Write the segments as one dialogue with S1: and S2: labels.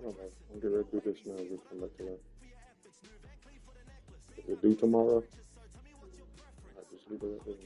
S1: Alright, I'm gonna do this now. We'll come back to that. If we do tomorrow, I just leave it at that.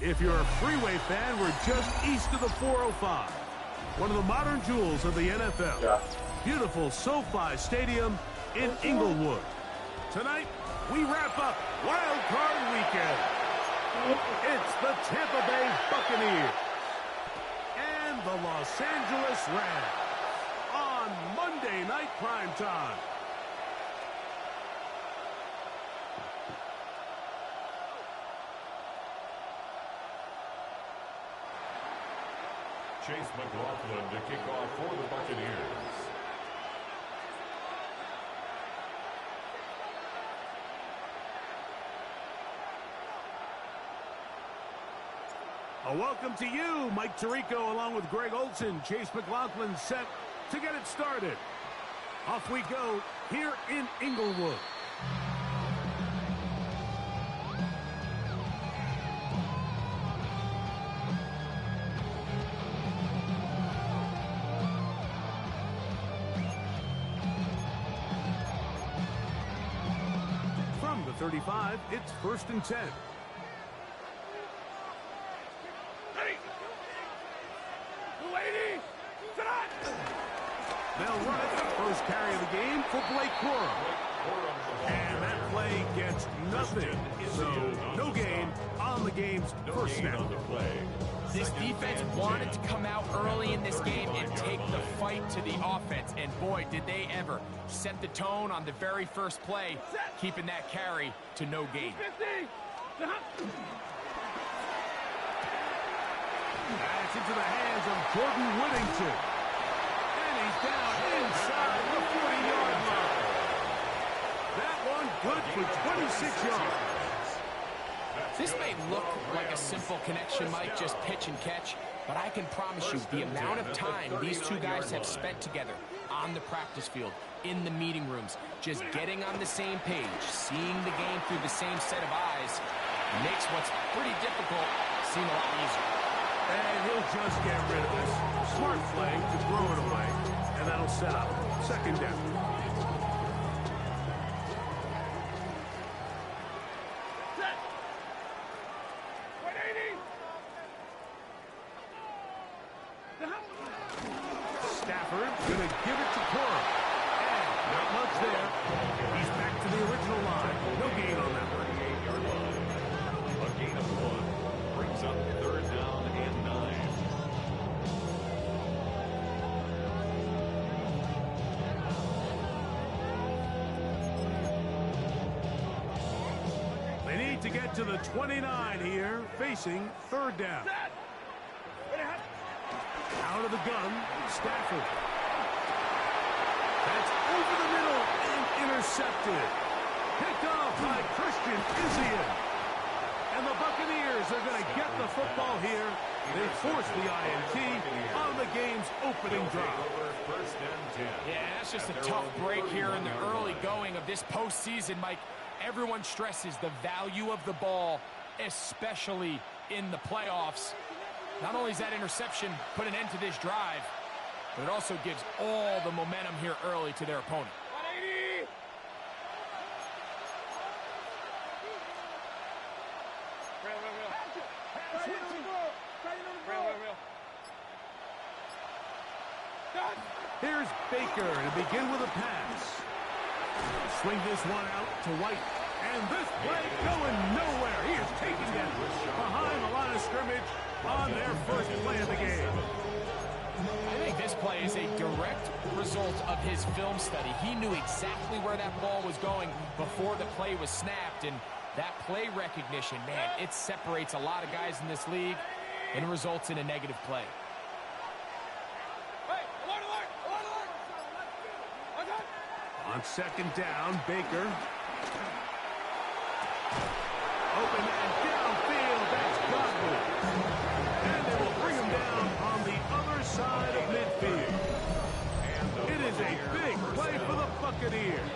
S2: If you're a Freeway fan, we're just east of the 405. One of the modern jewels of the NFL.
S1: Yeah.
S2: Beautiful SoFi Stadium in Inglewood. Tonight, we wrap up Wildcard Weekend. It's the Tampa Bay Buccaneers and the Los Angeles Rams on Monday Night Primetime.
S3: Chase McLaughlin to kick off for the Buccaneers.
S2: A welcome to you, Mike Tirico, along with Greg Olson. Chase McLaughlin set to get it started. Off we go here in Inglewood. From the 35, it's 1st and 10. They'll run it. First carry of the game for Blake Corum. And that play gets nothing. So no gain on the game's first snap.
S4: This defense wanted to come out early in this game and take the fight to the offense. And boy, did they ever set the tone on the very first play, keeping that carry to no gain.
S2: That's into the hands of Jordan Whittington. He's down inside the 40-yard line. That one good for 26 yards.
S4: This may look like a simple connection, Mike, just pitch and catch, but I can promise you the amount of time these two guys have spent together on the practice field, in the meeting rooms, just getting on the same page, seeing the game through the same set of eyes, makes what's pretty difficult seem a lot easier.
S2: And he'll just get rid of this. Smart play to throw it away. And that'll set up 2nd down. Stafford gonna give it to Corum. And not much there. He's back to the original line. No gain on that one.
S3: 38-yard line. A gain of 1 brings up 3rd down and 9.
S2: to get to the 29 here, facing third down. Out of the gun, Stafford. That's over the middle and intercepted. Picked off by Christian Izien. And the Buccaneers are going to get the football here. They force the INT on the game's opening drive.
S4: Yeah, that's just a tough break here in the early going of this postseason, Mike. Everyone stresses the value of the ball, especially in the playoffs. Not only does that interception put an end to this drive, but it also gives all the momentum here early to their opponent.
S5: 180!
S2: Here's Baker to begin with a pass. Swing this one out to White. And this play going nowhere. He is taken down behind the line of scrimmage on their first play of the game.
S4: I think this play is a direct result of his film study. He knew exactly where that ball was going before the play was snapped, and that play recognition, man, it separates a lot of guys in this league and results in a negative play.
S2: On second down, Baker. Open and downfield, that's Godwin. And they will bring him down on the other side of midfield. It is a big play for the Buccaneers.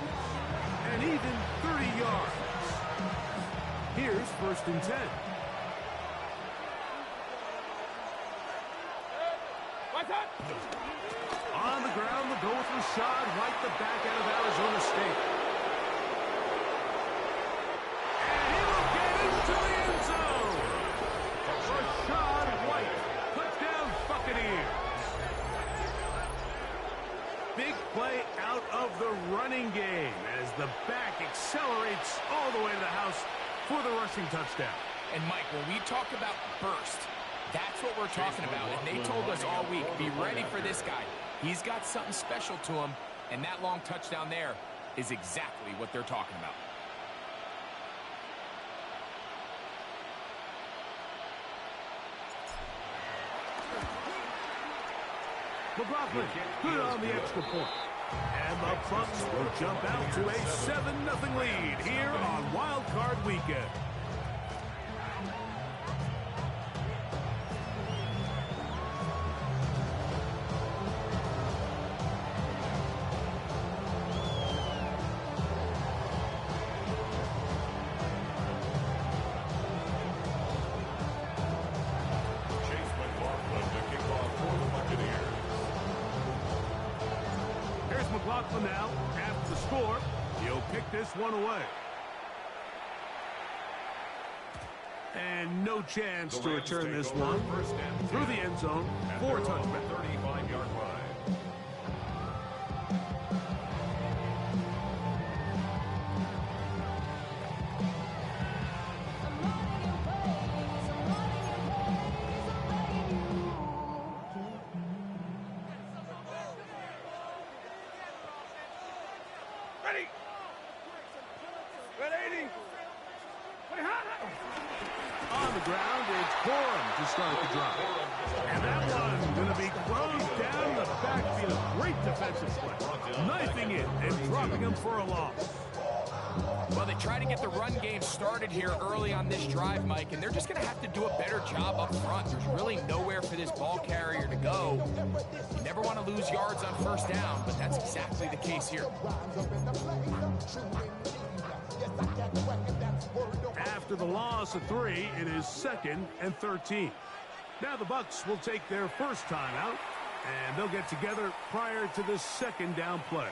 S2: And even 30 yards. Here's 1st and 10. On the ground, the goal with Rashad White, the back out of Arizona State. And he will get into the end zone. Rashad White, touchdown Buccaneers. Big play out of the running game as the back accelerates all the way to the house for the rushing touchdown.
S4: And Mike, when we talk about burst, that's what we're talking about. And they told us all week, be ready for this guy. He's got something special to him, and that long touchdown there is exactly what they're talking about.
S2: McLaughlin good on the extra point. And the Bucs will jump out to a 7-0 lead here on Wild Card Weekend. McLaughlin now, after the score, he'll kick this one away. And no chance to return this one through the end zone for a touchback.
S3: 35-yard line.
S2: On the ground, it's Corum to start the drive. And that one's going to be closed down the backfield. Great defensive play. Knifing it and dropping him for a loss.
S4: Well, they try to get the run game started here early on this drive, Mike, and they're just going to have to do a better job up front. There's really nowhere for this ball carrier to go. You never want to lose yards on first down, but that's exactly the case here.
S2: After the loss of 3, it is 2nd and 13. Now the Bucs will take their first time out, and they'll get together prior to the 2nd down play.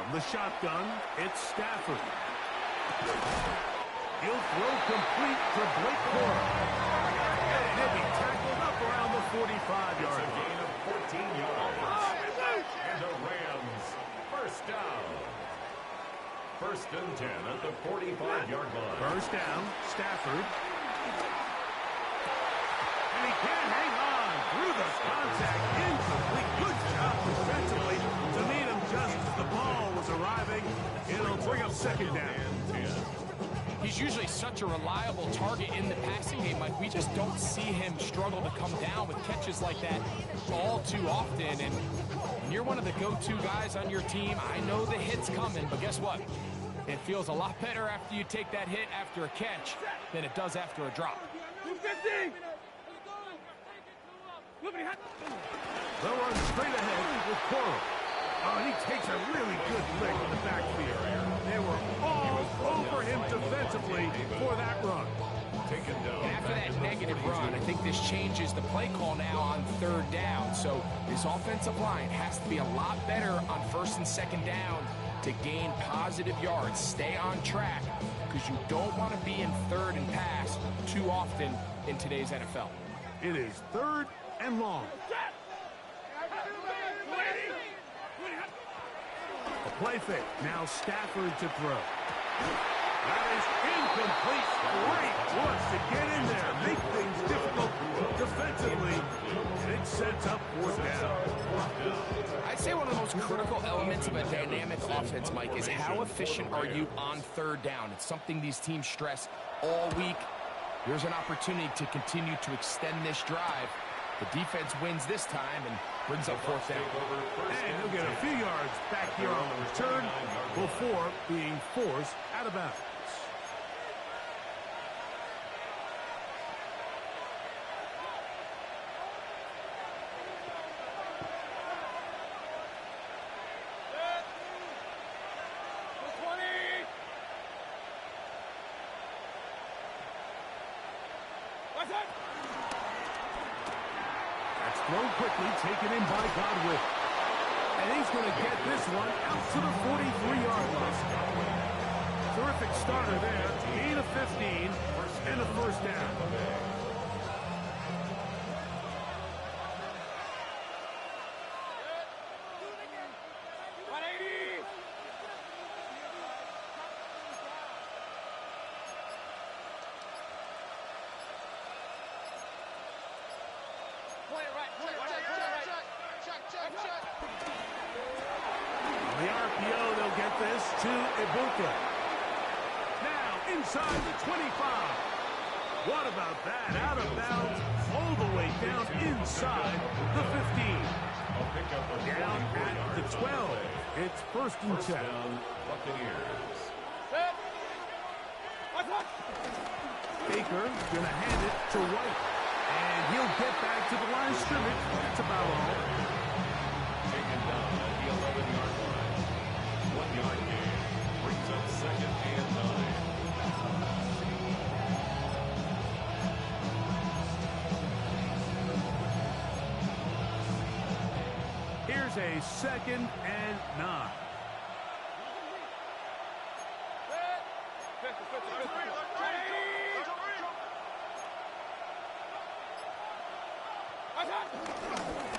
S2: From the shotgun, it's Stafford. He'll throw complete to Blake Corum. And he'll be tackled up around the 45-yard line. Stafford. And he can't hang on through the contact. Incomplete. Good job defensively to meet him just as the ball was arriving. It'll bring up second down.
S4: He's usually such a reliable target in the passing game. Like, we just don't see him struggle to come down with catches like that all too often. And when you're one of the go-to guys on your team, I know the hit's coming, but guess what? It feels a lot better after you take that hit after a catch than it does after a drop.
S2: They'll run straight ahead with Coral. Oh, and he takes a really good lick in the backfield. They were all over him defensively for that run.
S4: And after that negative run, I think this changes the play call now on third down. So this offensive line has to be a lot better on first and second down to gain positive yards. Stay on track, because you don't want to be in third and pass too often in today's NFL.
S2: It is third and long. A play fake. Now Stafford to throw. That is incomplete. Great work to get in there, make things difficult defensively, and it sets up fourth down.
S4: I'd say one of the most critical elements of a dynamic offense, Mike, is how efficient are you on third down. It's something these teams stress all week. Here's an opportunity to continue to extend this drive. The defense wins this time and brings up fourth down.
S2: And he'll get a few yards back here on the return before being forced out of bounds. Thrown quickly, taken in by Godwin. And he's going to get this one out to the 43-yard line. Terrific starter there. Gain of 15 and a first down. On the RPO, they'll get this to Ibuka. Now inside the 25. What about that? Out of bounds, all the way down inside the 15. Down at the 12. It's first and 10. Baker gonna hand it to White. And he'll get back to the line of scrimmage. That's about all.
S3: Taken down at the 11-yard line. 1-yard gain. Brings up second and 9.
S2: Here's a second and 9.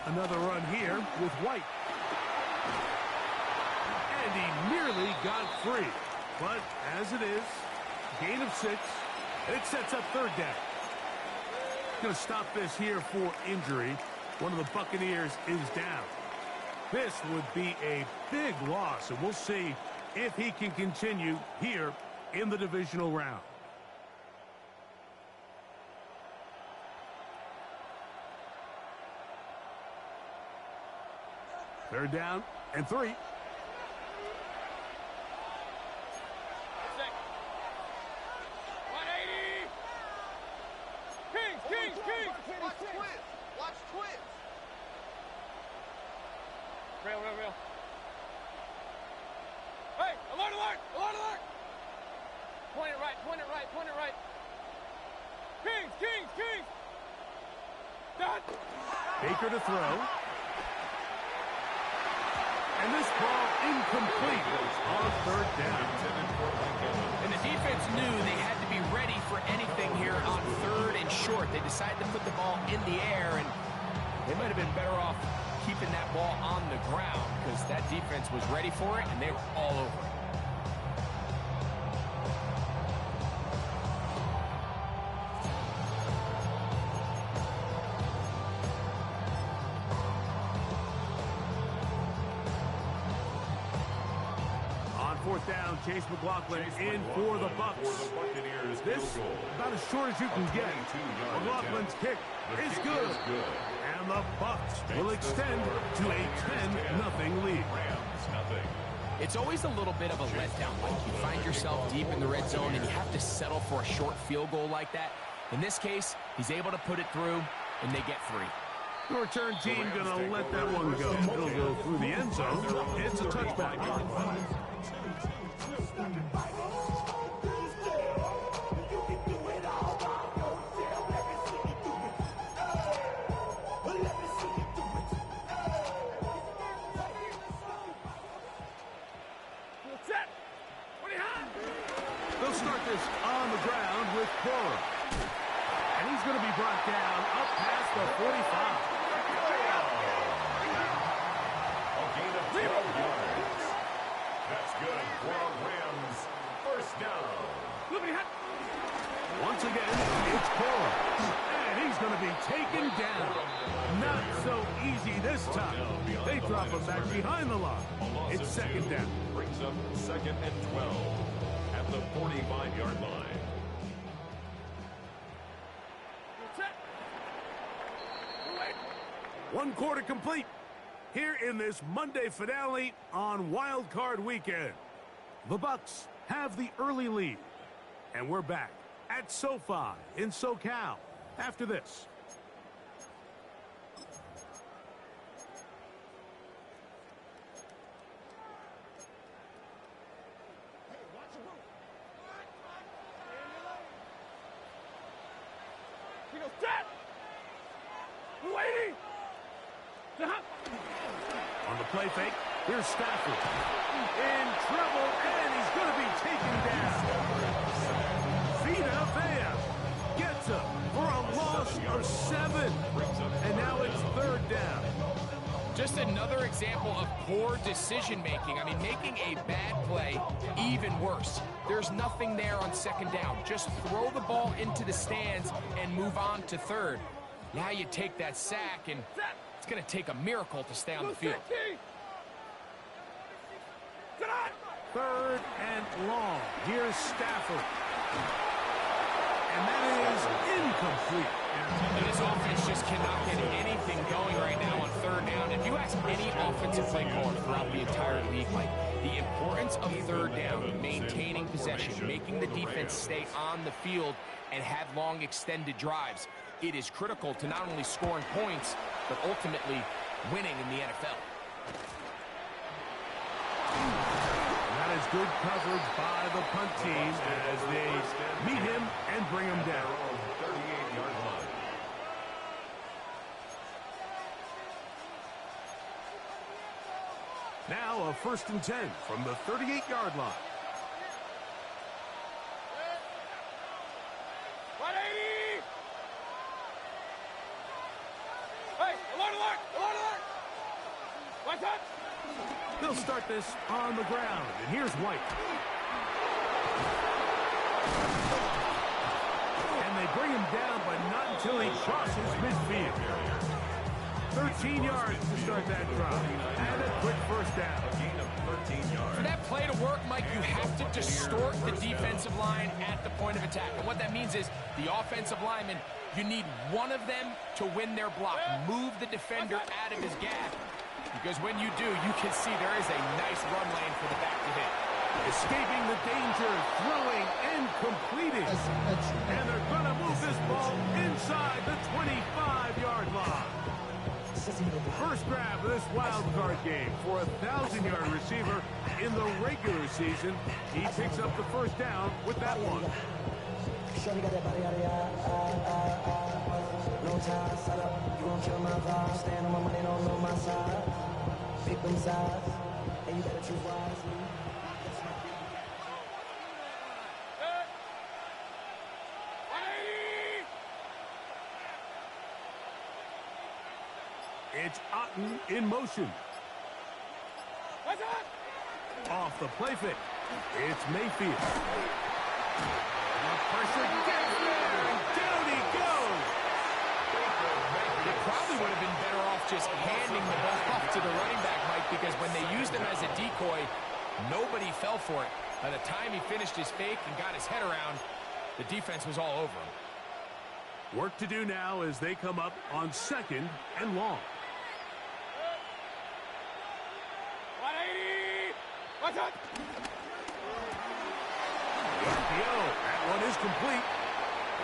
S2: Another run here with White. And he nearly got free. But as it is, gain of 6. And it sets up third down. Going to stop this here for injury. One of the Buccaneers is down. This would be a big loss, and we'll see if he can continue here in the divisional round. Third down and 3.
S5: Real. Hey, alert! Point it right. Kings! Done!
S2: Baker to throw. And this ball incomplete on third down.
S4: And the defense knew they had to be ready for anything here on third and short. They decided to put the ball in the air, and they might have been better off keeping that ball on the ground, because that defense was ready for it, and they were all over it.
S2: down. Chase McLaughlin in for the Bucks. This about as short as you can get. McLaughlin's kick is good. And the Bucks will extend to a 10-0 lead.
S4: It's always a little bit of a letdown. Like you find yourself deep in the red zone and you have to settle for a short field goal like that. In this case, he's able to put it through, and they get 3.
S2: The return team going to let that one go. It'll go through the end zone. It's a touchback. They'll start this on the ground with Cora. And he's going to be brought down up past the 45.
S3: That's good for a Rams first down.
S2: Once again, it's Cora. And he's going to be taken down. Not so easy this time. They drop him back behind the line. It's second down.
S3: Brings up 2nd and 12 at the 45-yard line.
S2: One quarter complete here in this Monday finale on Wildcard Weekend. The Bucks have the early lead. And we're back at SoFi in SoCal after this.
S5: He goes, Dad! Waiting!
S2: On the play fake, here's Stafford. In trouble, and he's going to be taken down. Vita Vea gets him for a loss of 7. And now it's 3rd down.
S4: Just another example of poor decision-making. I mean, making a bad play even worse. There's nothing there on 2nd down. Just throw the ball into the stands and move on to 3rd. Now you take that sack, and it's going to take a miracle to stay on the field.
S2: 3rd and long. Here's Stafford. And that is incomplete.
S4: And this offense just cannot get anything going right now on 3rd down. If you ask any offensive play caller throughout the entire league, like the importance of 3rd down, maintaining possession, making the defense stay on the field, and have long extended drives, it is critical to not only scoring points, but ultimately winning in the NFL.
S2: That is good coverage by the punt team as they meet him and bring him down.
S3: 38-yard line.
S2: Now a 1st and 10 from the 38-yard line.
S5: 180! Hey, alert, alert, alert, alert! What's up?
S2: They'll start this on the ground, and here's White. And they bring him down, but not until he crosses midfield. 13 yards to start that drive, and a quick 1st down.
S3: A gain of 13 yards.
S4: For that play to work, Mike, you have to distort the defensive line at the point of attack. And what that means is the offensive lineman, you need one of them to win their block. Move the defender out of his gap. Because when you do, you can see there is a nice run lane for the back to hit.
S2: Escaping the danger, throwing, and completing. And they're going to move this ball inside the 25-yard line. First grab of this wild card game for a 1,000-yard receiver in the regular season. He picks up the 1st down with that one. No time, set up, you gon' kill my vibe. Stand on my money, don't know my side. Pick them sides, and you better choose wisely. It's Otten in motion.
S5: What's up?
S2: Off the play fake. It's Mayfield. The pressure gets there, and down he goes.
S4: They probably would have been better off just handing the ball off to the running back, Mike, because when they used him as a decoy, Nobody fell for it. By the time he finished his fake and got his head around, the defense was all over him.
S2: Work to do now as they come up on 2nd and long.
S5: 180! Watch out!
S2: RPO, that one is complete.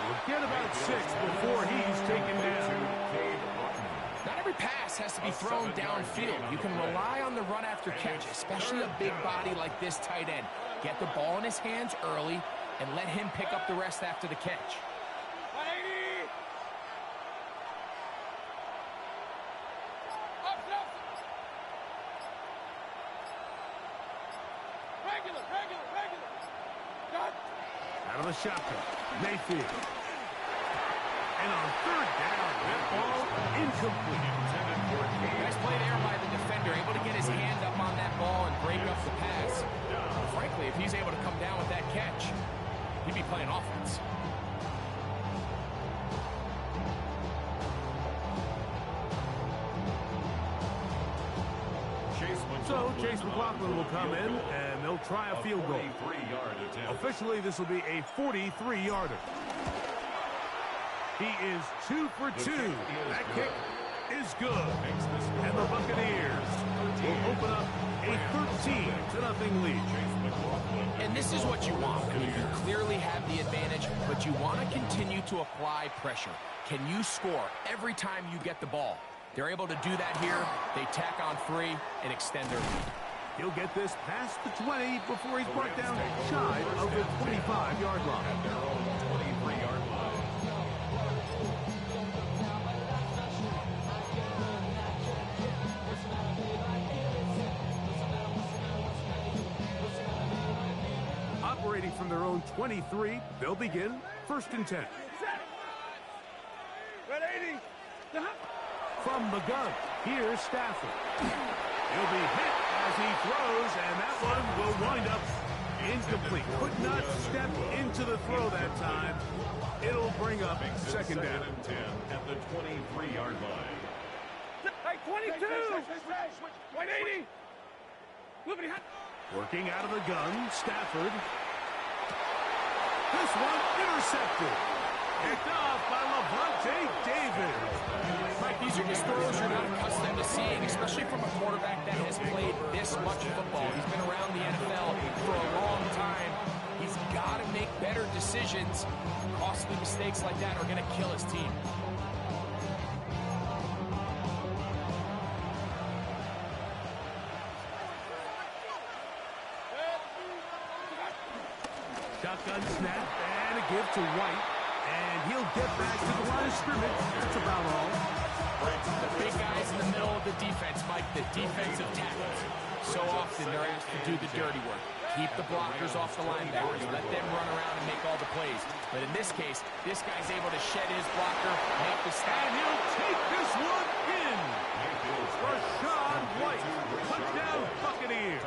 S2: We'll get about 6 before he's taken down.
S4: Not every pass has to be thrown downfield. You can rely on the run after catch, especially a big body like this tight end. Get the ball in his hands early and let him pick up the rest after the catch.
S5: 180! Up. Regular. Done.
S2: Out of the shotgun, Mayfield. And on 3rd down, that ball incomplete.
S4: Nice play there by the defender, able to get his hand up on that ball and break up the pass. Frankly, if he's able to come down with that catch, he'd be playing offense.
S2: So Chase McLaughlin will come in, and they'll try a field goal. Officially, this will be a 43-yarder. He is 2 for 2. That kick is good. And the Buccaneers will open up a 13-0 lead.
S4: And this is what you want. I mean, you clearly have the advantage, but you want to continue to apply pressure. Can you score every time you get the ball? They're able to do that here. They tack on 3 and extend their lead.
S2: He'll get this past the 20 before he's brought down shy of the 25-yard line.
S3: At their own 23-yard line.
S2: Operating from their own 23, they'll begin 1st and 10.
S5: 180!
S2: From the gun, here's Stafford. He'll be hit as he throws, and that one will wind up incomplete. Could not step into the throw that time. It'll bring up 2nd down.
S3: 10 at the 23-yard line.
S5: Hey, 22! 180!
S2: Working out of the gun, Stafford. This one intercepted. Picked off by Levante David.
S4: Mike, these are just throws you're not accustomed to seeing, especially from a quarterback that has played this much football. He's been around the NFL for a long time. He's got to make better decisions. Costly mistakes like that are going to kill his team.
S2: Shotgun snap and a give to White. And he'll get back to the line of scrimmage. That's about all.
S4: The big guys in the middle of the defense, Mike, the defensive tackles. So often they're asked to do the dirty work. Keep the blockers off the linebackers. Let them run around and make all the plays. But in this case, this guy's able to shed his blocker, make the stop.
S2: And he'll take this one in. Rashawn White, touchdown Buccaneers.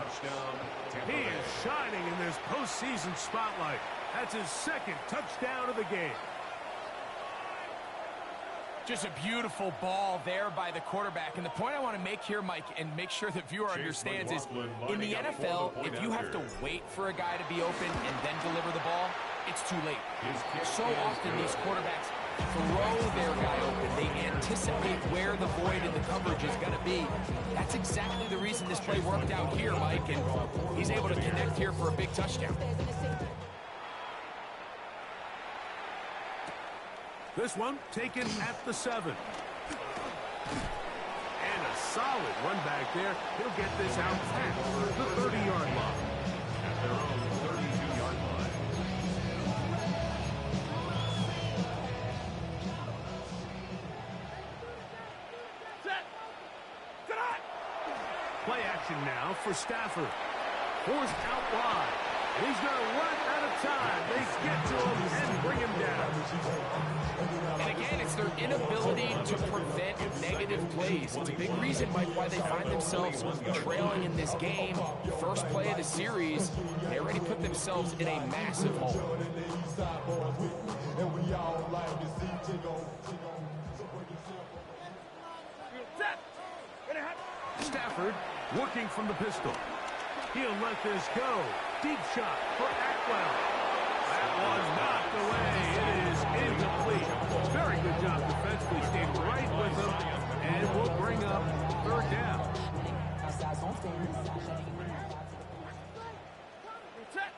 S2: He is shining in this postseason spotlight. That's his 2nd touchdown of the game.
S4: Just a beautiful ball there by the quarterback. And the point I want to make here, Mike, and make sure the viewer understands is, in the NFL, if you have to wait for a guy to be open and then deliver the ball, it's too late. So often these quarterbacks throw their guy open. They anticipate where the void in the coverage is going to be. That's exactly the reason this play worked out here, Mike, and he's able to connect here for a big touchdown.
S2: This one taken at the 7. And a solid run back there. He'll get this out past the 30-yard line.
S3: At their own 32-yard line.
S2: Play action now for Stafford. Forced out wide. And he's going to run out of time. They get to him and bring him down.
S4: And again, it's their inability to prevent negative plays. It's a big reason, Mike, why they find themselves trailing in this game. First play of the series, they already put themselves in a massive hole.
S2: Stafford working from the pistol. He'll let this go. Deep shot for Atwell. That was knocked away. It is incomplete. Very good job defensively. Stayed right with him. And we'll bring up third down.
S5: Set.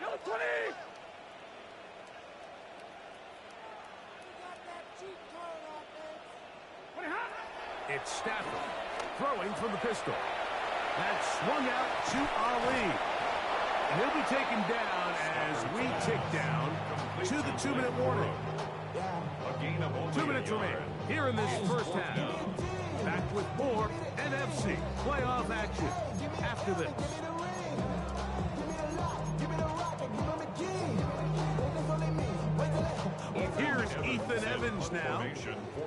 S5: Go 20.
S2: It's Stafford throwing from the pistol. That's swung out to Ali. And he'll be taken down as we tick down to the 2-minute warning. 2 minutes remaining here in this first half. Back with more NFC playoff action after this. Here's Ethan Evans now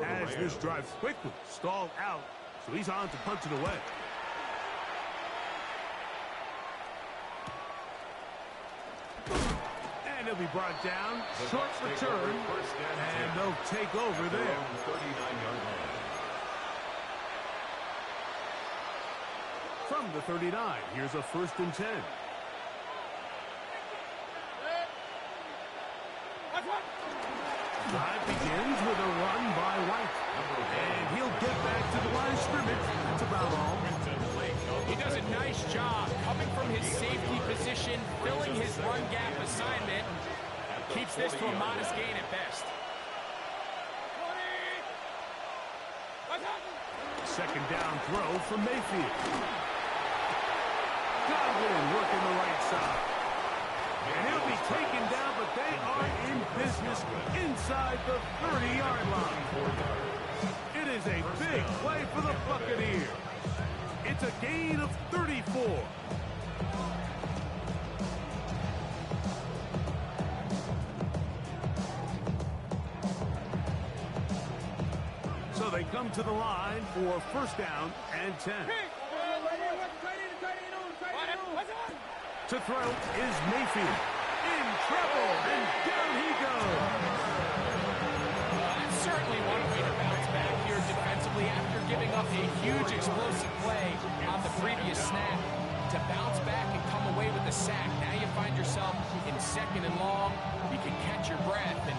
S2: as this drive quickly stalled out, so he's on to punch it away. And he'll be brought down. Short return, and they'll take over there. From the 39, here's a 1st and 10. Drive begins with a run by White. And he'll get back to the line of scrimmage. That's about all.
S4: He does a nice job coming from his safety position, filling his run gap assignment. Keeps this to a modest gain at best.
S2: Second down throw from Mayfield. Godwin working the right side. And he'll be taken down, but they are in business inside the 30-yard line. It is a big play for the Buccaneers. It's a gain of 34. So they come to the line for 1st down and 10. To throw is Mayfield. In trouble, and down he goes.
S4: That's certainly one way to bounce back here defensively after giving up a huge explosive play on the previous snap. To bounce back and come away with a sack. Now you find yourself in 2nd and long. You can catch your breath, and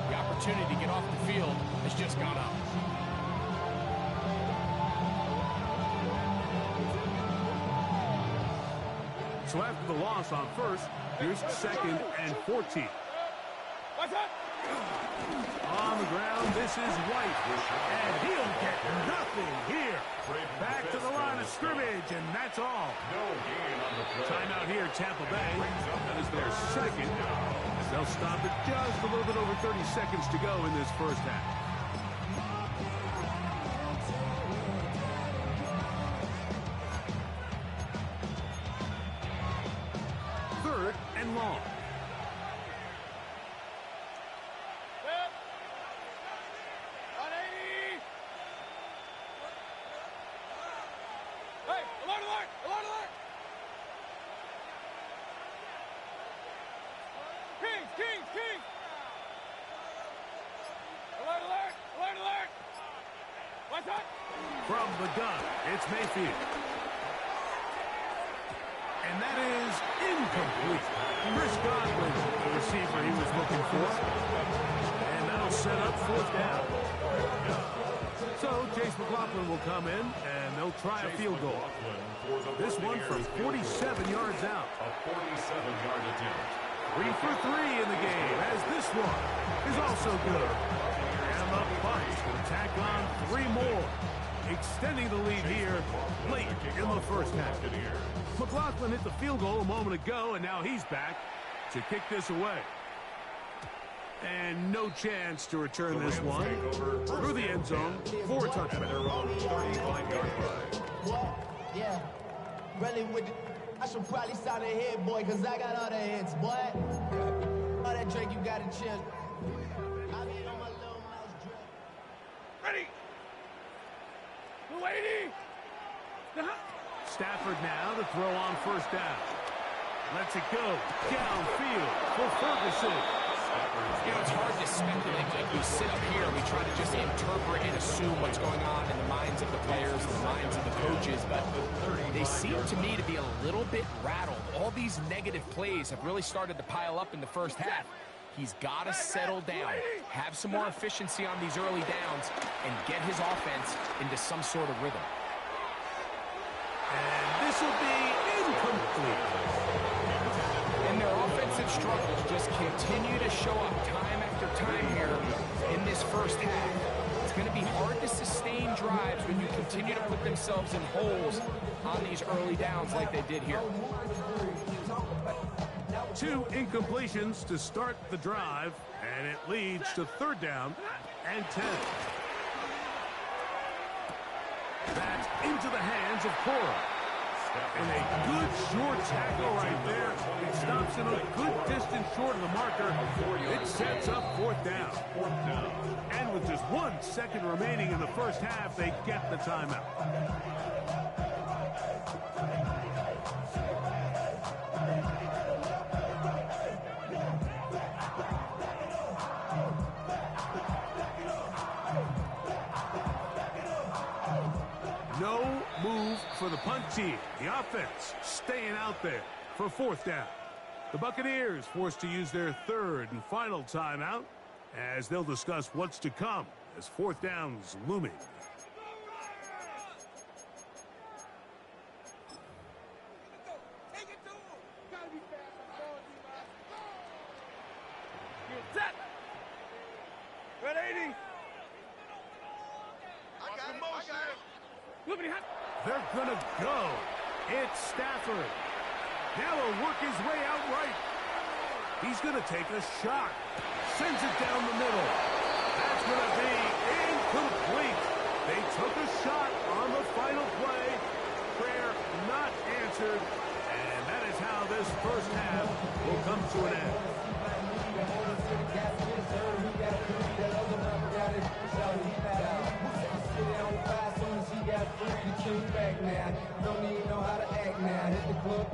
S4: the opportunity to get off the field has just gone up.
S2: So after the loss on 1st, here's 2nd and 14. On the ground, this is White. And he'll get nothing here. Back to the line of scrimmage, and that's all. Timeout here, Tampa Bay. That is their 2nd. They'll stop it just a little bit over 30 seconds to go in this first half. 3rd and long.
S5: Hey, alert, alert, alert, alert! Kings, Kings, Kings! Alert, alert, alert, alert! What's up?
S2: From the gun, it's Mayfield. And that is incomplete. Chris Godwin, the receiver he was looking for. And that'll set up 4th down. So Chase McLaughlin will come in, and they'll try a field goal. This one from 47 yards out.
S3: A 47-yard attempt.
S2: 3 for 3 in the game, as this one is also good. And the Bucs will tack on 3 more, extending the lead here late in the first half. McLaughlin hit the field goal a moment ago, and now he's back to kick this away. And no chance to return this one through the end zone for a touchdown.
S6: Yeah, really with the, I should probably sign a hit, boy, because I got all the hits, boy. All that drink, you got a chip. I be on my little mouse drip.
S5: Ready! 280!
S2: Stafford now to throw on 1st down. Lets it go downfield for Ferguson.
S4: You know, it's hard to speculate like we sit up here. We try to just interpret and assume what's going on in the minds of the players and the minds of the coaches, but they seem to me to be a little bit rattled. All these negative plays have really started to pile up in the first half. He's got to settle down, have some more efficiency on these early downs, and get his offense into some sort of rhythm.
S2: And this will be incomplete.
S4: And their offensive struggles just continue to show up time after time here in this first half. It's going to be hard to sustain drives when you continue to put themselves in holes on these early downs like they did here.
S2: 2 incompletions to start the drive, and it leads to 3rd down and 10. That's into the hands of Cora. And a good short tackle right there. It stops him a good distance short of the marker. It sets up 4th down. And with just 1 second remaining in the first half, they get the timeout. No move for the punt team. The offense staying out there for 4th down. The Buccaneers forced to use their 3rd and final timeout as they'll discuss what's to come as 4th down's looming.
S5: Set. Red 80.
S2: They're gonna go. It's Stafford. Now he'll work his way out right. He's gonna take a shot. Sends it down the middle. That's gonna be incomplete. They took a shot on the final play. Prayer not answered. And that is how this first half will come to an end.
S6: Back now, don't even know how to act now. Hit the club,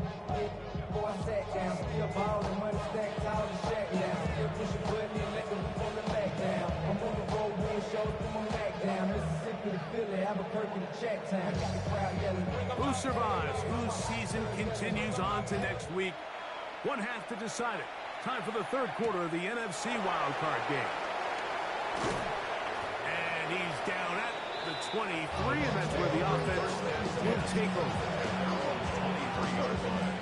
S6: before I sat down. Still ballin', money stacked tall as Shaq now. Still push a button and let the roof on the back down. I'm on the road, win shows, put my back down. Mississippi to Philly, Albuquerque to Chacktown. Got the crowd yelling.
S2: Who survives? Whose season continues on to next week? 1 half to decide it. Time for the 3rd quarter of the NFC Wildcard game. And he's down at the 23, and that's where the offense will take over.
S3: 23-yard line.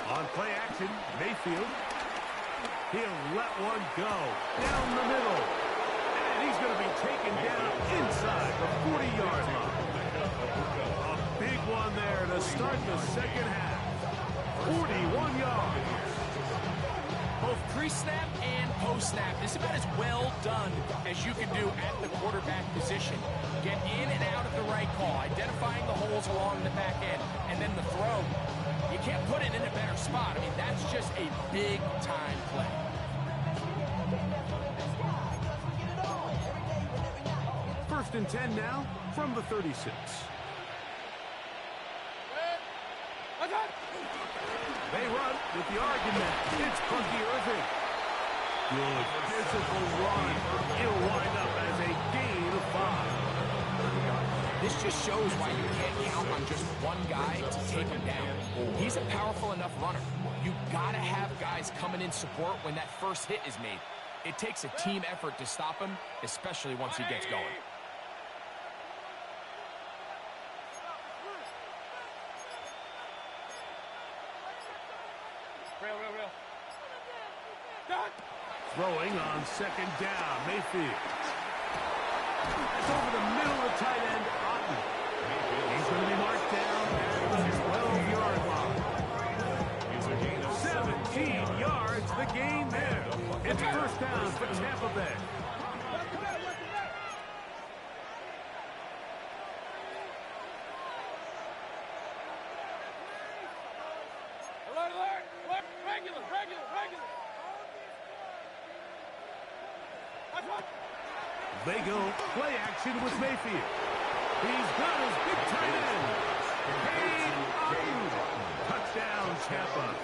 S2: On play action, Mayfield. He'll let one go down the middle. And he's going to be taken down inside the 40-yard line. A big one there to start the second half. 41 yards.
S4: Both pre-snap and post-snap, this is about as well done as you can do at the quarterback position. Get in and out at the right call, identifying the holes along the back end, and then the throw. You can't put it in a better spot. I mean, that's just a big-time play.
S2: First and 10 now from the 36. They run with the argument. It's Punky Irving. Good physical run. It'll wind up as a gain of 5.
S4: This just shows why you can't count on just one guy to take him down. He's a powerful enough runner. You gotta have guys coming in support when that first hit is made. It takes a team effort to stop him, especially once he gets going.
S5: Real.
S2: Throwing on second down, Mayfield. It's over the middle of the tight end, They go play action with Mayfield. He's got his big tight end. Touchdown, Tampa.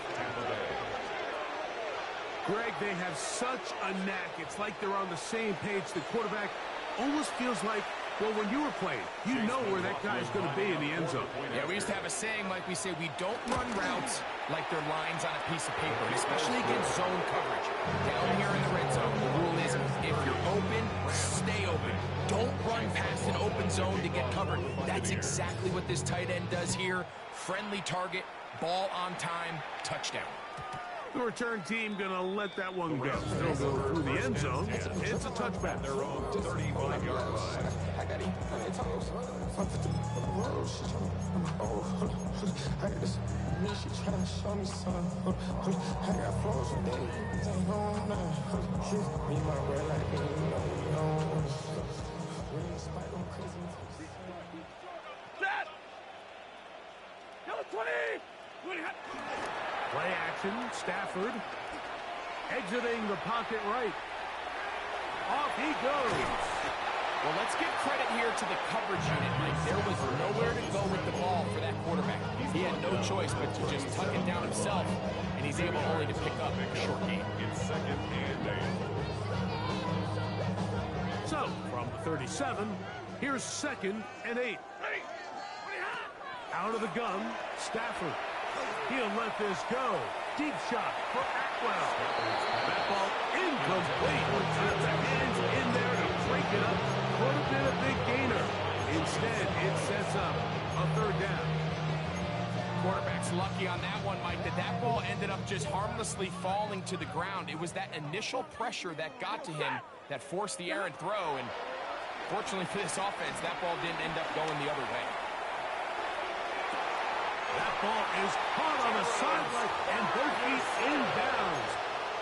S2: Greg, they have such a knack. It's like they're on the same page. The quarterback almost feels like, well, when you were playing, you know where that guy's going to be in the end zone.
S4: Yeah, we used to have a saying, like we say, we don't run routes like they're lines on a piece of paper, and especially against zone coverage. Down here in the red zone, the rule is if you're open, stay open. Don't run past an open zone to get covered. That's exactly what this tight end does here. Friendly target, ball on time, touchdown.
S2: The return team going to let that one go. They'll go through the end zone. It's a touchback.
S3: Their own 35-yard line.
S7: I got eat plenty of toes. I got this. She trying to show me something. I got flows for days. Ain't on nothing. Me, my girl, like me, you know. Really spike on crazy.
S5: Set! Yellow 20!
S2: Play action, Stafford. Exiting the pocket right. Off he goes.
S4: Well, let's give credit here to the coverage unit, Mike. There was nowhere to go with the ball for that quarterback. He had no choice but to just tuck it down himself, and he's able only to pick up a short gain.
S3: It's 2nd and 8.
S2: So, from the 37, here's 2nd and 8. Out of the gun, Stafford. He'll let this go. Deep shot for Atwell. That ball incomplete. The hands in there to break it up. Could have been a big gainer. Instead, it sets up a 3rd down.
S4: Quarterback's lucky on that one, Mike, that ball ended up just harmlessly falling to the ground. It was that initial pressure that got to him that forced the errant throw, and fortunately for this offense, that ball didn't end up going the other way.
S2: That ball is caught on the sideline, and both feet inbounds.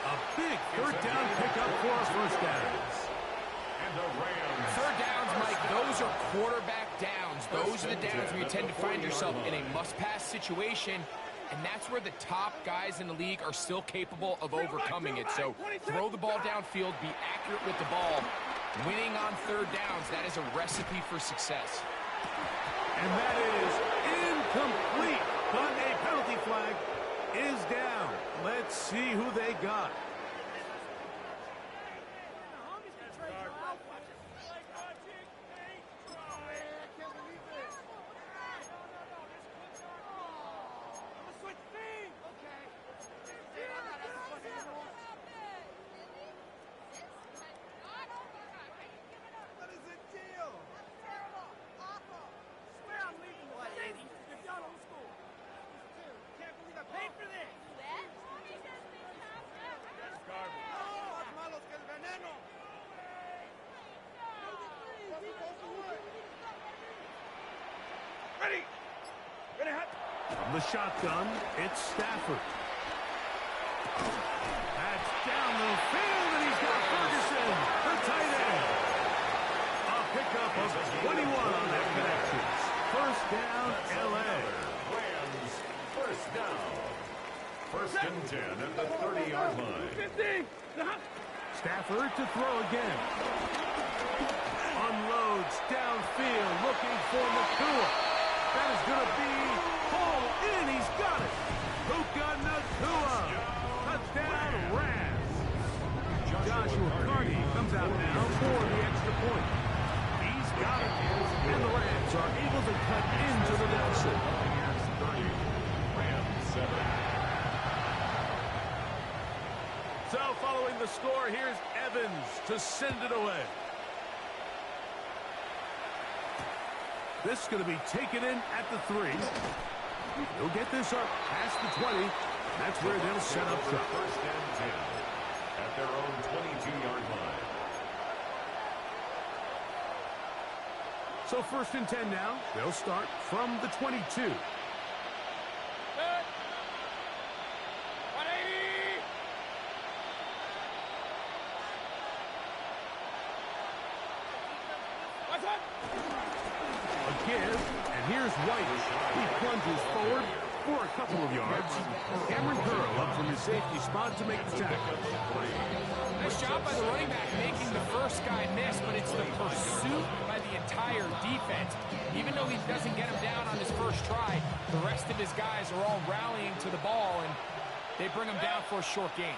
S2: A big 3rd down pickup for a 1st down.
S3: And the Rams.
S4: 3rd downs, Mike, those are quarterback downs. Those are the downs where you tend to find yourself in a must-pass situation, and that's where the top guys in the league are still capable of overcoming it. So throw the ball downfield, be accurate with the ball. Winning on 3rd downs, that is a recipe for success.
S2: And that is incomplete, but a penalty flag is down. Let's see who they got. From the shotgun, it's Stafford. That's down the field, and he's got Ferguson, the tight end. A pickup of 21 on that connection. 1st down, L.A.
S3: Rams, 1st down. 1st and 10 at the 30-yard line.
S5: 50!
S2: Stafford to throw again. Unloads downfield, looking for Nakua. That is going to be pulled in. He's got it. Puka Nakua. Touchdown, Rams. Joshua Carney comes out now for the extra point. He's got it. And the Rams are able to cut into the deficit.
S3: Rams 7.
S2: So following the score, here's Evans to send it away. This is going to be taken in at the 3. He'll get this up past the 20. That's where they'll set up shop.
S3: 1st and 10 at their own 22-yard line.
S2: So 1st and 10 now. They'll start from the 22. A give, and here's White. He plunges forward, for a couple of yards. Cameron Curl up from his safety spot to make the tackle.
S4: Nice job by the running back making the first guy miss, but it's the pursuit by the entire defense. Even though he doesn't get him down on his first try, the rest of his guys are all rallying to the ball, and they bring him down for a short gain.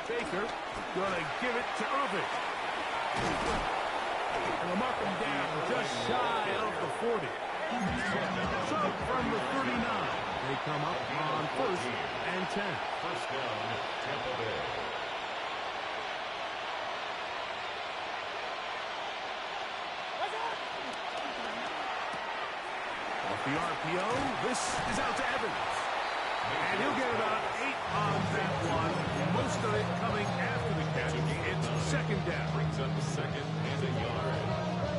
S2: Baker going to give it to Irving. And they'll mark him down just shy of the 40. So from the 39, they come up on 1st and 10.
S3: First down, Tampa Bay.
S2: Off the RPO, this is out to Evans. And he'll get about 8 on that one. Most of it coming after the catch. It's second down.
S3: Brings up the second and a yard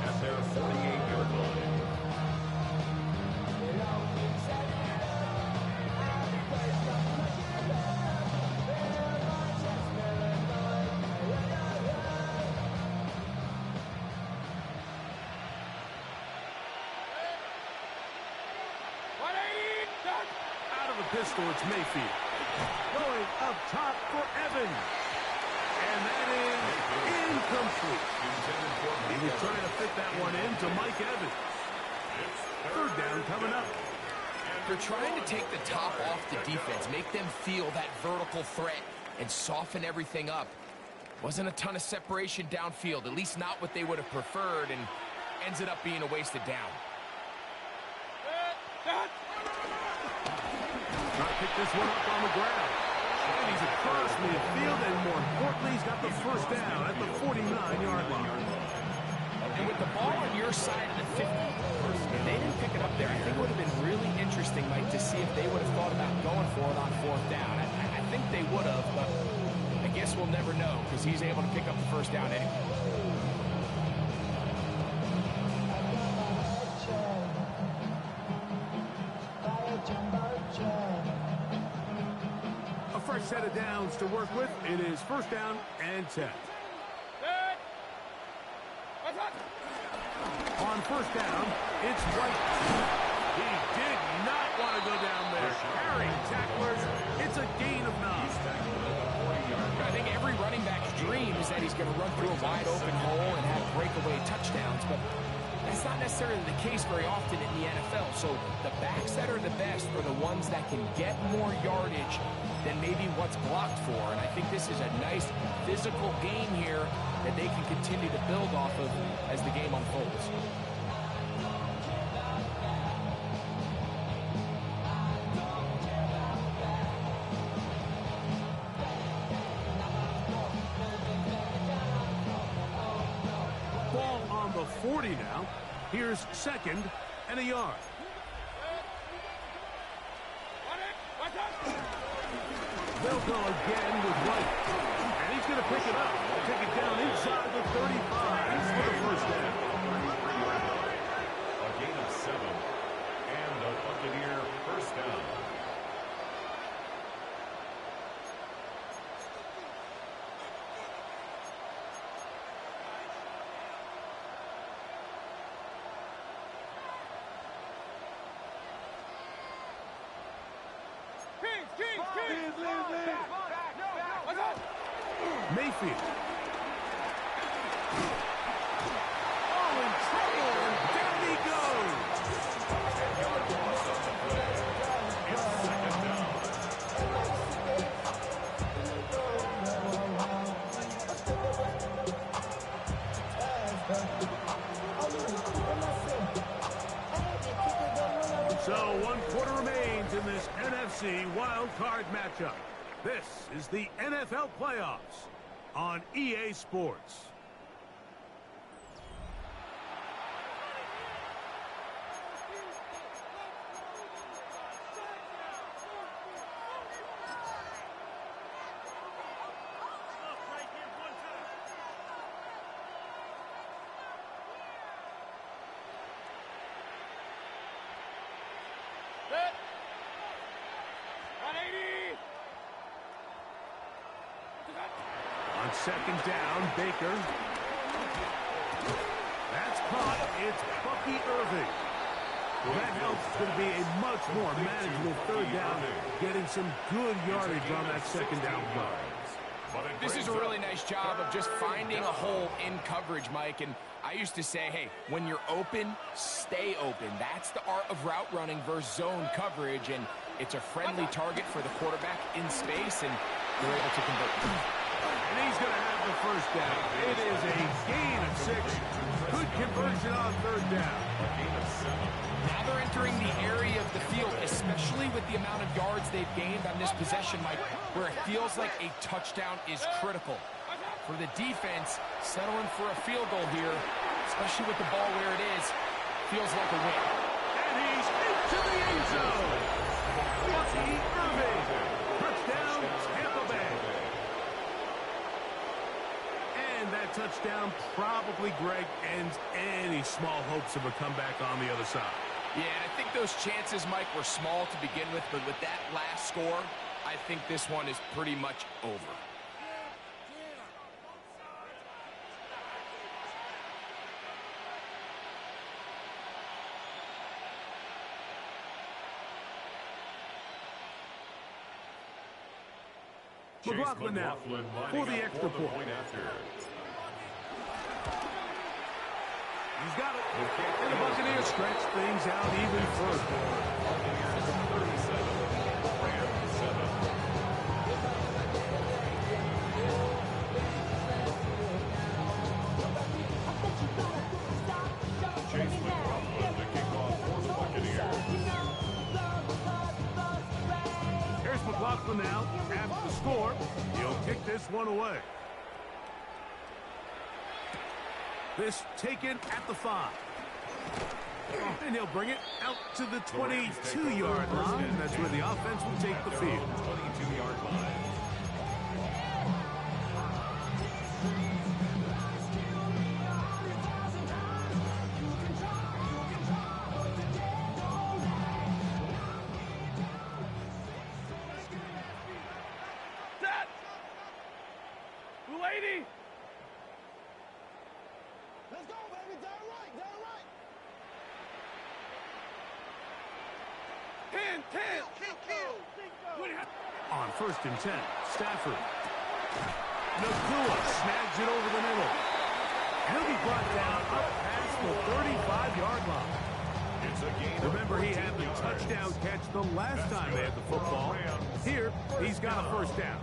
S3: at their 48-yard line.
S2: Pistol, it's Mayfield. Going up top for Evans. And that is incomplete. He was trying to fit that one in to Mike Evans. Third down coming up.
S4: They're trying to take the top off the defense, make them feel that vertical threat, and soften everything up. Wasn't a ton of separation downfield, at least not what they would have preferred, and ends it up being a wasted down.
S2: Trying to pick this one up on the ground. And he's across midfield, and more importantly, he's got the first down at the 49-yard line.
S4: And with the ball on your side of the 50, if they didn't pick it up there, I think it would have been really interesting, Mike, to see if they would have thought about going for it on 4th down. I think they would have, but I guess we'll never know because he's able to pick up the first down anyway.
S2: A fresh set of downs to work with. It is first down and 10. On first down, it's White. He did not want to go down there. Carrying tacklers. It's a gain of 9.
S4: I think every running back's dream is that he's going to run through a wide open hole and have breakaway touchdowns, but that's not necessarily the case very often in the NFL. So the backs that are the best are the ones that can get more yardage than maybe what's blocked for. And I think this is a nice physical game here that they can continue to build off of as the game unfolds.
S2: Ball on the 40 now. Here's second and a yard. They'll go again with White. And he's going to pick it up. Take it down inside the 35 for the first down.
S3: A gain of 7 and a Buccaneer first down.
S2: Mayfield. Oh, in trouble, and down he goes.
S3: It's second down.
S2: So 1 quarter remains in this NFC Wildcard matchup. This is the NFL playoffs on EA Sports. On second down, Baker. That's caught. It's Bucky Irving. Well, that helps. It's going to be a much more manageable third down, getting some good yardage on that second down play.
S4: This is a really nice job of just finding a hole in coverage, Mike. And I used to say, hey, when you're open, stay open. That's the art of route running versus zone coverage. And it's a friendly target for the quarterback in space, and they're able to convert.
S2: And he's going to have the first down. It is a gain of 6. Good conversion on third down.
S4: Now they're entering the area of the field, especially with the amount of yards they've gained on this possession, Mike, where it feels like a touchdown is critical. For the defense, settling for a field goal here, especially with the ball where it is, feels like a win.
S2: And he's into the end zone. Bucky Irving. Touchdown, Tampa Bay. And that touchdown probably, Greg, ends any small hopes of a comeback on the other side.
S4: Yeah, and I think those chances, Mike, were small to begin with, but with that last score, I think this one is pretty much over.
S2: McLaughlin now for the extra point. He's got it. And the Buccaneers stretch things out even further. Here's McLaughlin now. After the score, he'll kick this one away. This taken at the 5. And he'll bring it out to the 22-yard line. That's where the offense will take the field.
S3: 22-yard line.
S5: Let's go, baby. Down right, down right. 10.
S2: On 1st and 10, Stafford. Nakua snags it over the middle. He'll be brought down up past the 35-yard line. Remember, he had the touchdown catch the last time they had the football. Here, he's got a first down.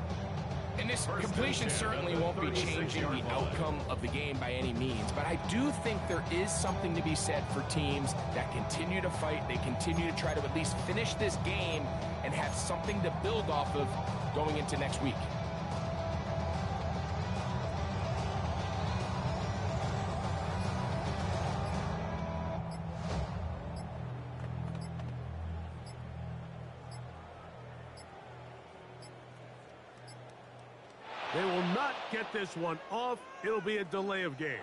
S4: And this completion certainly won't be changing the outcome of the game by any means, but I do think there is something to be said for teams that continue to fight. They continue to try to at least finish this game and have something to build off of going into next week.
S2: They will not get this one off. It'll be a delay of game.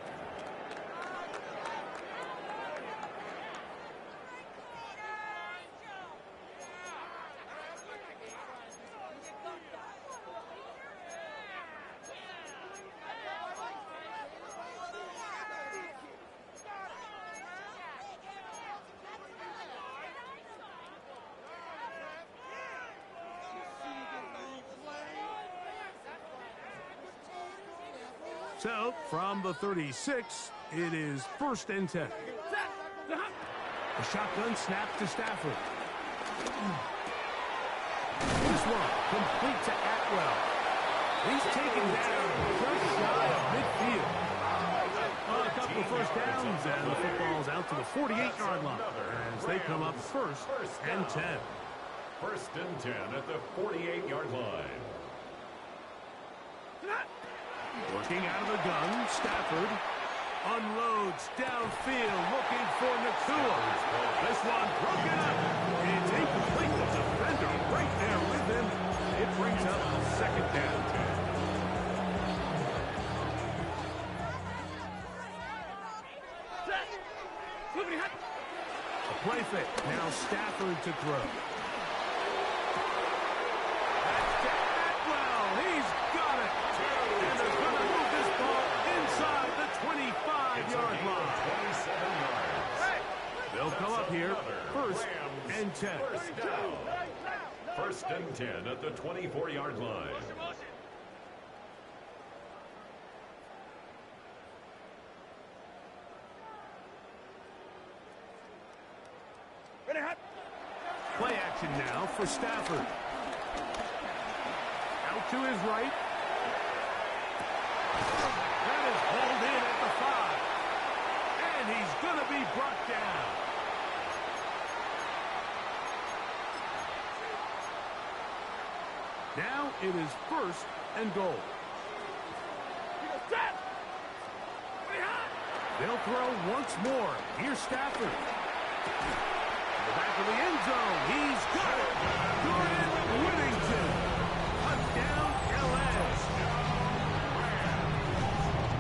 S2: So, from the 36, it is 1st and 10. The shotgun snap to Stafford. This one complete to Atwell. He's taken down just shy of midfield. A couple of first downs, and the football's out to the 48-yard line as they come up 1st and 10.
S3: 1st and 10 at the 48-yard line.
S2: Working out of the gun, Stafford unloads downfield, looking for Nakua. This one broken up. It's incomplete. The defender right there with him. It brings up 2nd down. A play fake. Now Stafford to throw. That's to Atwell. He's got it. And they're going to 10.
S3: First down. First and 10 at the 24-yard line.
S2: Play action now for Stafford. Out to his right. That is hauled in at the 5. And he's going to be brought down. Now it is first and goal. They'll throw once more. Here's Stafford. Back of the end zone. He's got it. Jordan Whittington. Touchdown, LS.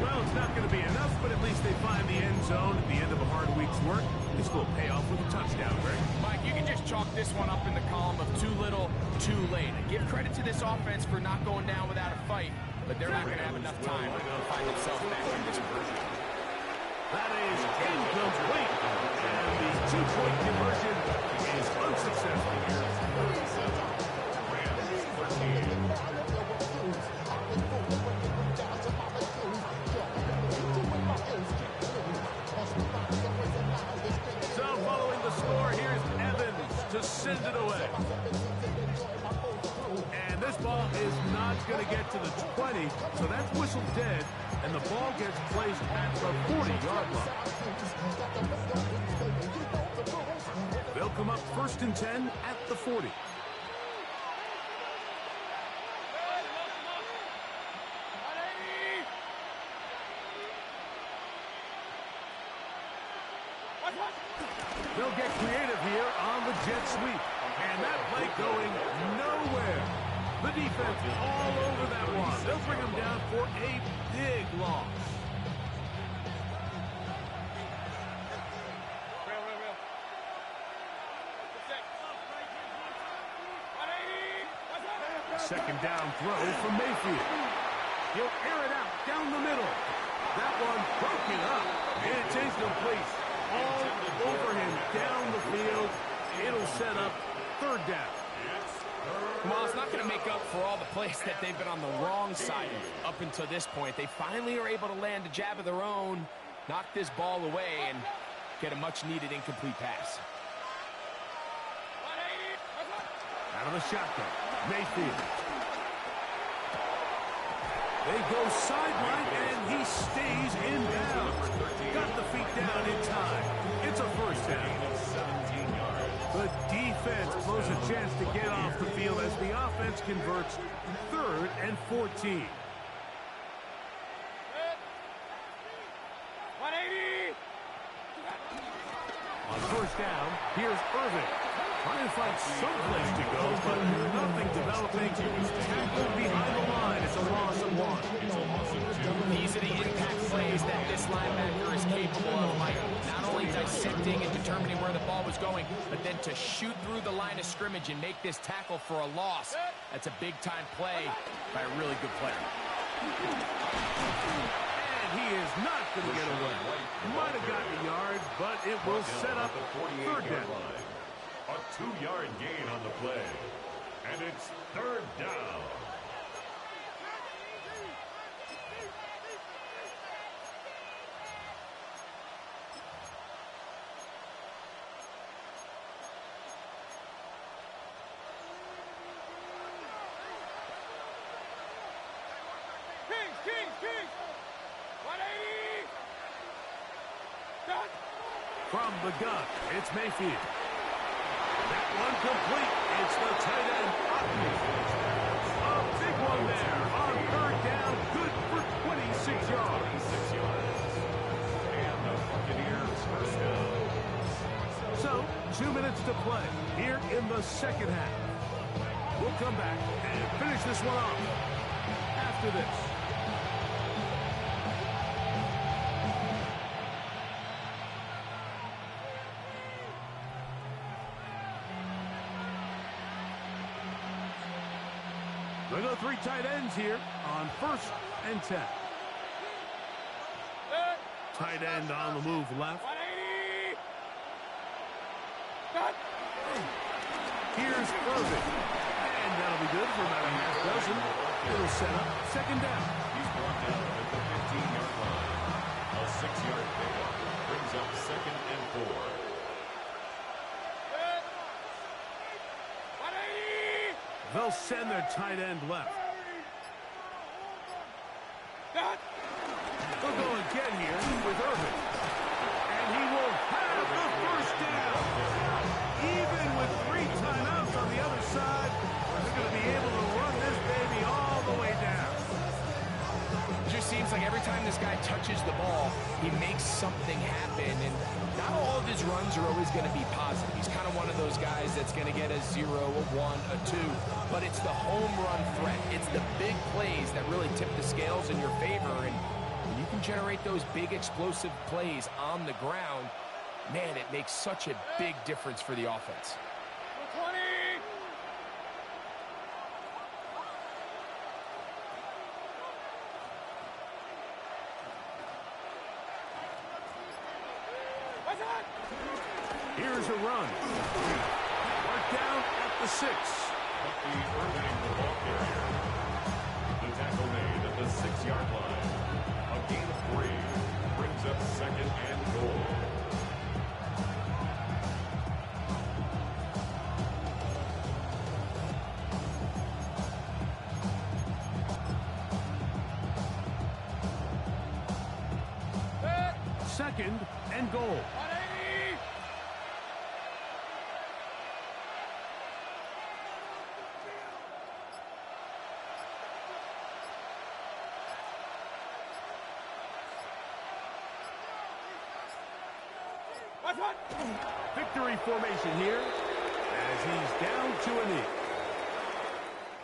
S2: Well, it's not going to be enough, but at least they find the end zone at the end of a hard week's work. This will pay off with a touchdown, Greg.
S4: Mike, you can just chalk this one up in the column of too little, too late. Give credit to this offense for not going down without a fight, but they're not going to have enough time to find themselves back in this version.
S2: That is incomplete. And the two-point conversion is unsuccessful here. So following the score, here's Evans to send it away. And this ball is not going to get to the 20, so that's whistled dead, and the ball gets placed at the 40-yard line. They'll come up first and 10 at the 40. They'll get creative here on the jet sweep. And that play going nowhere. The defense all over that one. They'll bring them down for a big loss. Second down throw from Mayfield. He'll air it out down the middle. That one broken up. It's incomplete. All over him down the field. It'll set up third down.
S4: Well, it's not going to make up for all the plays that they've been on the wrong side of up until this point. They finally are able to land a jab of their own, knock this ball away, and get a much-needed incomplete pass.
S2: Out of the shotgun, Mayfield. They go sideline, and he stays in bounds. Got the feet down in time. It's a first down. The defense blows a chance to get off the field as the offense converts 3rd and 14.
S5: 180.
S2: On first down, here's Irvin. Trying to find some place to go, but nothing developing. Tackled behind the line. It's a loss of 1.
S4: These are the impact plays that this linebacker is capable of, Mike. Not only dissecting and determining where the ball was going, but then to shoot through the line of scrimmage and make this tackle for a loss. That's a big-time play by a really good player.
S2: And he is not going to get away. Might have gotten a yard, but it will set up third down.
S3: A 2-yard gain on the play. And it's third down.
S5: Kings. 180. Done.
S2: From the gun, it's Mayfield. That one complete. It's the tight end. A big one there on third down. Good for 26 yards.
S3: And the Buccaneers first down.
S2: So, 2 minutes to play here in the second half. We'll come back and finish this one off after this. They go 3 tight ends here on first and 10. Tight end on the move left.
S5: 180. Done.
S2: Here's Irvin. And that'll be good for about a half dozen. It'll set up second down.
S3: He's brought down at the 15-yard line. A 6-yard pickup brings up second and 4.
S2: They'll send their tight end left. They'll go again here with Irvin. And he will have the first down. Even with 3 timeouts on the other side, they're going to be able to run this baby all the way down.
S4: It just seems like every time this guy touches the ball, he makes something happen. And not all of his runs are always going to be positive. He's kind of one of those guys that's going to get a 0, a 1, a 2. But it's the home run threat. It's the big plays that really tip the scales in your favor. And when you can generate those big explosive plays on the ground, man, it makes such a big difference for the offense.
S5: 20.
S2: Here's a run. Mark down at the 6.
S3: Bucky Irving, the ball carrier. The tackle made at the 6-yard line. A gain of 3 brings up second and goal.
S2: Second and goal.
S5: 180.
S2: Victory formation here as he's down to a knee.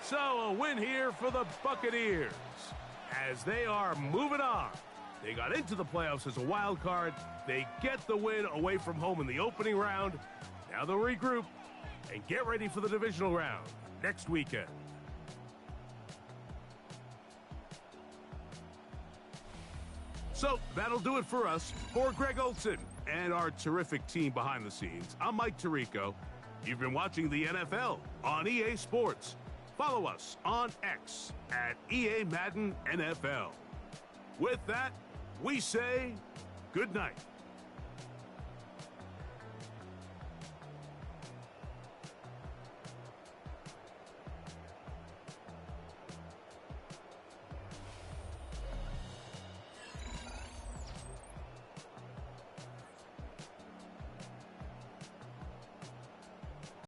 S2: So a win here for the Buccaneers as they are moving on. They got into the playoffs as a wild card. They get the win away from home in the opening round. Now they'll regroup and get ready for the divisional round next weekend. So that'll do it for us. For Greg Olson and our terrific team behind the scenes, I'm Mike Tirico. You've been watching the NFL on EA Sports. Follow us on X at EA Madden NFL. With that, we say good night.